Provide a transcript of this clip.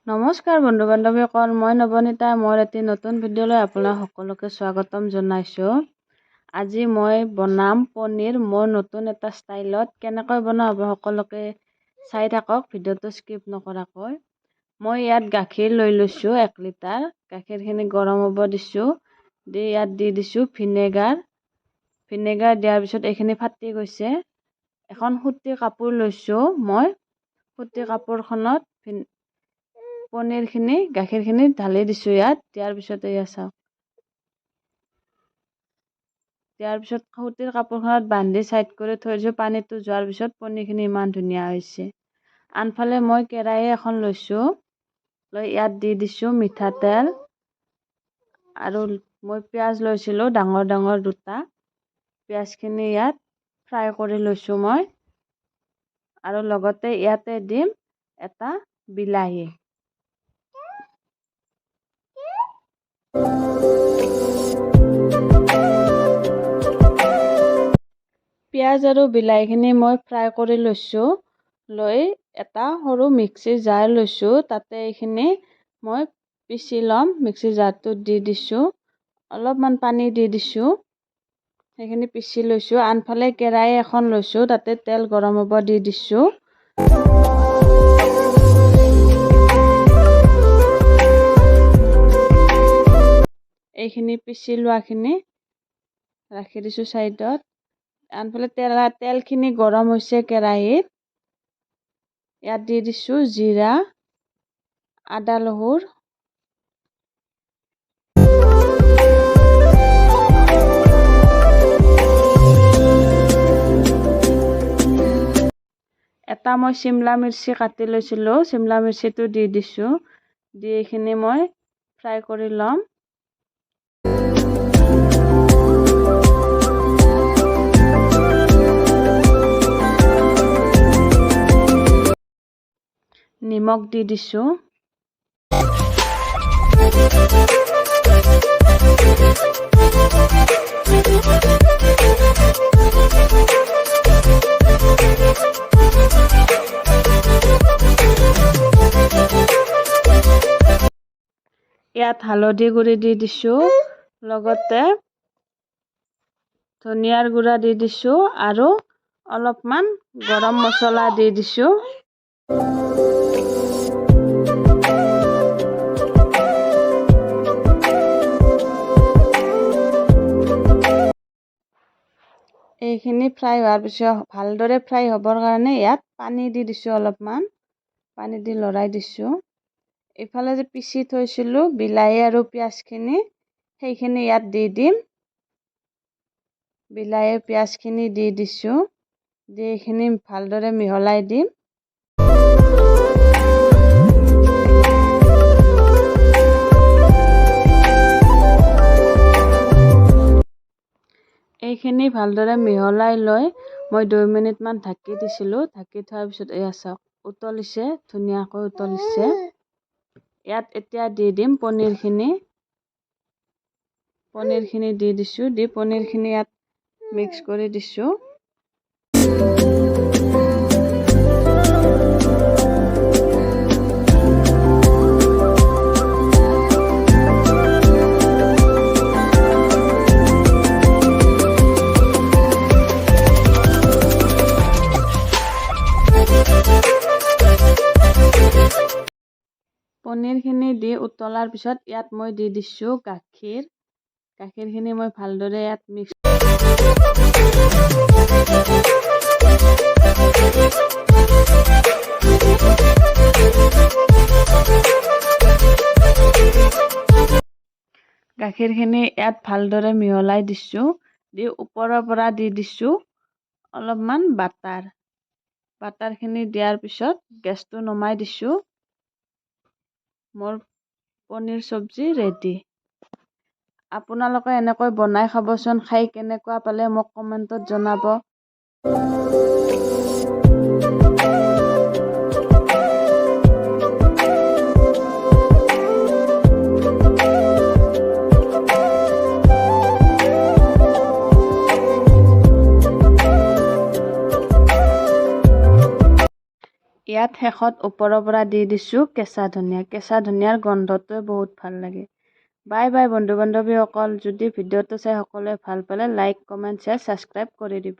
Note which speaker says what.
Speaker 1: নমস্কাৰ বন্ধু বান্ধৱীসকল, মই নৱনীতা। মোৰ এটি নতুন ভিডিঅ'লৈ আপোনাক সকলোকে স্বাগতম জনাইছোঁ। আজি মই বনাম পনীৰ মোৰ নতুন এটা ষ্টাইলত। কেনেকৈ বনাওঁ সকলোকে চাই থাকক, ভিডিঅ'টো স্কিপ নকৰাকৈ। মই ইয়াত গাখীৰ লৈ লৈছোঁ 1 লিটাৰ। গাখীৰখিনি গৰম হ'ব দিছোঁ। ইয়াত দি দিছোঁ ভিনেগাৰ দিয়াৰ পিছত এইখিনি ফাটি গৈছে। এখন সুতি কাপোৰ লৈছোঁ মই। সুতি কাপোৰখনত পনীৰখিনি গাখীৰখিনি ঢালি দিছোঁ ইয়াত। দিয়াৰ পিছত এয়া চাওক। দিয়াৰ পিছত সুতিৰ কাপোৰখনত বান্ধি ছাইড কৰি থৈ দিছোঁ। পানীটো যোৱাৰ পিছত পনীৰখিনি ইমান ধুনীয়া হৈছে। আনফালে মই কেৰাহী এখন লৈছোঁ। ইয়াত দি দিছোঁ মিঠাতেল আৰু মই পিঁয়াজ লৈছিলোঁ ডাঙৰ ডাঙৰ 2টা। পিঁয়াজখিনি ইয়াত ফ্ৰাই কৰি লৈছোঁ মই। আৰু লগতে ইয়াতে দিম এটা বিলাহী। পিঁয়াজ আৰু বিলাহীখিনি মই ফ্ৰাই কৰি লৈছোঁ। লৈ এটা সৰু মিক্সিৰ জাৰ লৈছোঁ। তাতে এইখিনি মই পিচি ল'ম। মিক্সিৰ জাৰটোত দি দিছোঁ। অলপমান পানী দি দিছোঁ। সেইখিনি পিচি লৈছোঁ। আনফালে কেৰাহী এখন লৈছোঁ। তাতে তেল গৰম হ'ব দি দিছোঁ। এইখিনি পিচি লোৱাখিনি ৰাখি দিছোঁ ছাইডত। আনফালে তেলখিনি গৰম হৈছে কেৰাহীত। ইয়াত দি দিছোঁ জিৰা, আদা নহৰু, এটা মই চিমলা মিৰ্চি কাটি লৈছিলোঁ। চিমলা মিৰ্চিটো দি দিছোঁ। দি এইখিনি মই ফ্ৰাই কৰি ল'ম। নিমখ দি দিছোঁ। ইয়াত হালধি গুড়ি দি দিছোঁ। লগতে ধনিয়াৰ গুড়া দি দিছোঁ আৰু অলপমান গৰম মছলা দি দিছোঁ। এইখিনি ফ্ৰাই হোৱাৰ পিছত ভালদৰে ফ্ৰাই হ'বৰ কাৰণে ইয়াত পানী দি দিছোঁ। অলপমান পানী দি লৰাই দিছোঁ। এইফালে যে পিচি থৈছিলোঁ বিলাহী আৰু পিঁয়াজখিনি, সেইখিনি ইয়াত দি দিম। বিলাহী পিঁয়াজখিনি দি দিছোঁ। দি এইখিনি ভালদৰে মিহলাই দিম। এইখিনি ভালদৰে মিহলাই লৈ মই 2 মিনিটমান ঢাকি দিছিলোঁ। ঢাকি থোৱাৰ পিছত এয়া চাওক উতলিছে, ধুনীয়াকৈ উতলিছে। ইয়াত এতিয়া দি দিম পনীৰখিনি দি দিছোঁ। দি পনীৰখিনি ইয়াত মিক্স কৰি দিছোঁ। পনীৰখিনি দি উতলাৰ পিছত ইয়াত মই দি দিছোঁ গাখীৰখিনি মই ভালদৰে ইয়াত মিক্স গাখীৰখিনি ইয়াত ভালদৰে মিহলাই দিছোঁ। দি ওপৰৰ পৰা দি দিছোঁ অলপমান বাটাৰখিনি দিয়াৰ পিছত গেছটো নমাই দিছোঁ। মোৰ পনীৰ চব্জি ৰেডি। আপোনালোকে এনেকৈ বনাই খাবচোন। খাই কেনেকুৱা পালে মোক কমেণ্টত জনাব। ইয়াত শেষত ওপৰৰ পৰা দি দিছোঁ কেঁচা ধনিয়া। কেঁচা ধনিয়াৰ গোন্ধটোৱে বহুত ভাল লাগে। বাই বাই বন্ধু বান্ধৱীসকল। যদি ভিডিঅ'টো চাই সকলোৱে ভাল পালে লাইক, কমেণ্ট, শ্বেয়াৰ, ছাবস্ক্ৰাইব কৰি দিব।